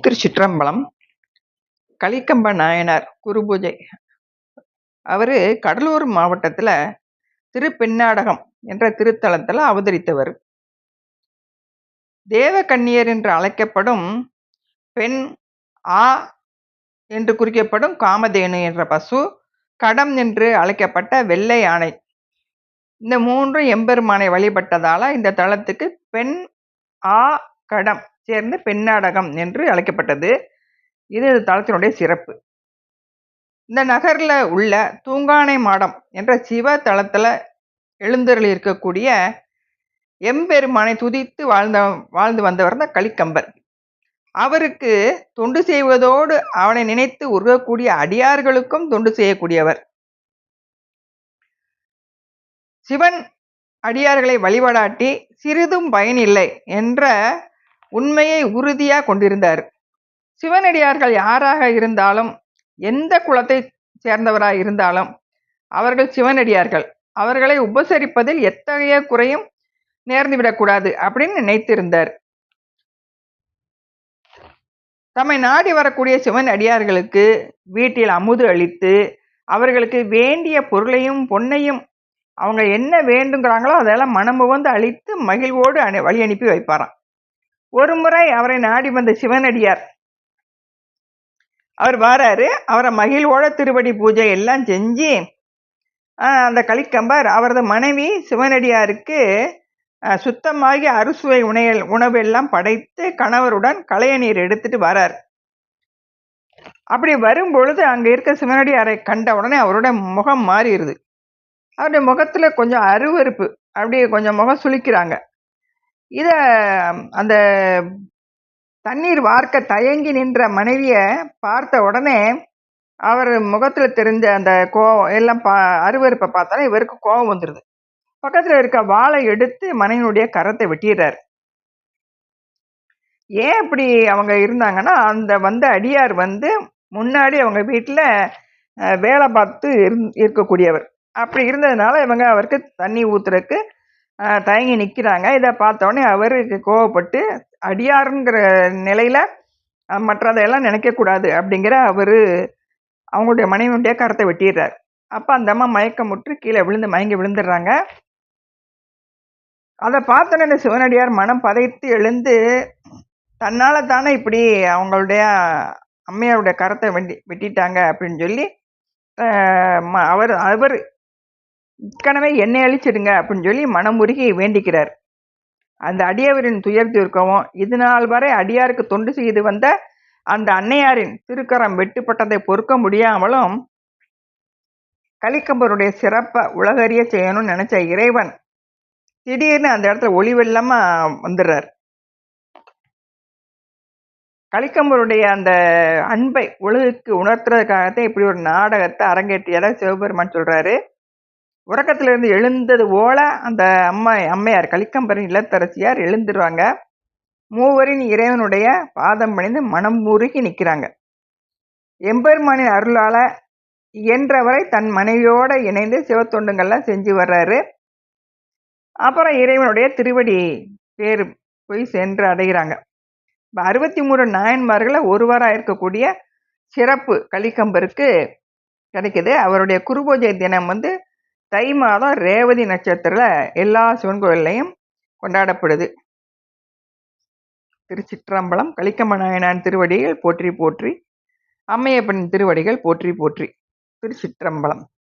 திருச்சிற்றம்பலம். கலிக்கம்ப நாயனார் குருபூஜை. அவரு கடலூர் மாவட்டத்துல திருப்பெண்ணாடகம் என்ற திருத்தலத்துல அவதரித்தவர். தேவகன்னியர் என்று அழைக்கப்படும் பெண், ஆ என்று குறிக்கப்படும் காமதேனு என்ற பசு, கடம் என்று அழைக்கப்பட்ட வெள்ளை யானை, இந்த மூன்றும் எம்பெருமானை வழிபட்டதால இந்த தலத்துக்கு பெண், ஆ, கடம் சேர்ந்து பெண்ணாடகம் என்று அழைக்கப்பட்டது. இது தலத்தினுடைய சிறப்பு. இந்த நகர்ல உள்ள தூங்கானை மாடம் என்ற சிவ தலத்துல எழுந்தருளி இருக்கக்கூடிய எம்பெருமானை துதித்து வாழ்ந்து வந்தவர் தான் கலிக்கம்பர். அவருக்கு தொண்டு செய்வதோடு அவனை நினைத்து உருகக்கூடிய அடியார்களுக்கும் தொண்டு செய்யக்கூடியவர். சிவன் அடியார்களை வழிபடாட்டி சிறிதும் பயனில்லை என்ற உண்மையை உறுதியா கொண்டிருந்தார். சிவனடியார்கள் யாராக இருந்தாலும், எந்த குலத்தை சேர்ந்தவராக இருந்தாலும் அவர்கள் சிவனடியார்கள். அவர்களை உபசரிப்பதில் எத்தகைய குறையும் நேர்ந்துவிடக்கூடாது அப்படின்னு நினைத்திருந்தார். தம்மை நாடி வரக்கூடிய சிவன் அடியார்களுக்கு வீட்டில் அமுது அளித்து, அவர்களுக்கு வேண்டிய பொருளையும் பொன்னையும் அவங்க என்ன வேண்டுங்கிறாங்களோ அதெல்லாம் மனமுவந்து அளித்து மகிழ்வோடு வழி அனுப்பி வைப்பாராம். ஒரு முறை அவரை நாடி வந்த சிவனடியார் அவர் வாராரு. அவரை மகிழ்வோட திருவடி பூஜை எல்லாம் செஞ்சு அந்த கலிக்கம்பர் அவரது மனைவி சிவனடியாருக்கு சுத்தமாகி அறுசுவை உணவு எல்லாம் படைத்து கணவருடன் களைய நீர் எடுத்துட்டு வரார். அப்படி வரும் பொழுது அங்க இருக்க சிவனடியாரை கண்ட உடனே அவருடைய முகம் மாறிடுது. அவருடைய முகத்துல கொஞ்சம் அருவருப்பு, அப்படியே கொஞ்சம் முகம் சுளிக்கிறாங்க. இத அந்த தண்ணீர் வார்க்க தயங்கி நின்ற மனைவிய பார்த்த உடனே அவர் முகத்துல தெரிஞ்ச அந்த கோவம் எல்லாம் அருவருப்பை பார்த்தாலும் இவருக்கு கோபம் வந்துடுது. பக்கத்துல இருக்க வாளை எடுத்து மனைவியுடைய கரத்தை வெட்டிடுறாரு. ஏன் இப்படி அவங்க இருந்தாங்கன்னா, அந்த வந்த அடியார் முன்னாடி அவங்க வீட்டுல வேலை பார்த்து இருக்கக்கூடியவர். அப்படி இருந்ததுனால இவங்க அவருக்கு தண்ணி ஊத்துறதுக்கு தயங்கி நிக்கிறாங்க. இதை பார்த்த உடனே அவருக்கு கோவப்பட்டு அடியாருங்கிற நிலையில மற்றதையெல்லாம் நினைக்க கூடாது அப்படிங்கிற அவரு அவங்களுடைய மனைவியுடைய கரத்தை வெட்டிடுறாரு. அப்ப அந்த அம்மா மயக்கமுற்று கீழே மயங்கி விழுந்துடுறாங்க. அதை பார்த்தோன்னே சிவனடியார் மனம் பதைத்து எழுந்து, தன்னால தானே இப்படி அவங்களுடைய அம்மையாருடைய கரத்தை வெட்டிட்டாங்க அப்படின்னு சொல்லி அவர் இக்கனவே என்னை அழிச்சிடுங்க அப்படின்னு சொல்லி மனமுருகி வேண்டிக்கிறார். அந்த அடியவரின் துயர் தீர்க்கவும், இது நாள் வரை அடியாருக்கு தொண்டு செய்து வந்த அந்த அன்னையாரின் திருக்கரம் வெட்டுப்பட்டதை பொறுக்க முடியாமலும் கலிக்கம்பருடைய சிறப்பை உலகறிய செய்யணும்னு நினைச்ச இறைவன் திடீர்னு அந்த இடத்துல ஒளிவெல்லாம வந்துடுறார். கலிக்கம்பருடைய அந்த அன்பை உலகுக்கு உணர்த்துறதுக்காகத்தான் இப்படி ஒரு நாடகத்தை அரங்கேற்றியதா சிவபெருமான் சொல்றாரு. உறக்கத்திலிருந்து எழுந்தது போல அந்த அம்மையார் கலிக்கம்பரின் இல்லத்தரசியார் எழுந்துருவாங்க. மூவரின் இறைவனுடைய பாதம் பணிந்து மனம் முருகி நிற்கிறாங்க. எம்பெருமானின் அருளால இயன்றவரை தன் மனைவியோட இணைந்து சிவத்தொண்டுங்கள்லாம் செஞ்சு வர்றாரு. அப்புறம் இறைவனுடைய திருவடி பேரு போய் சென்று அடைகிறாங்க. 63 நாயன்மார்களை ஒருவராக இருக்கக்கூடிய சிறப்பு கலிக்கம்பருக்கு கிடைக்குது. அவருடைய குருபூஜை தினம் தை மாதம் ரேவதி நட்சத்திரத்துல எல்லா சிவன் கோயில்லையும் கொண்டாடப்படுது. திருச்சிற்றம்பலம். கலிக்கம்ப நாயனான் திருவடிகள் போற்றி போற்றி, அம்மையப்பன் திருவடிகள் போற்றி போற்றி. திருச்சிற்றம்பலம்.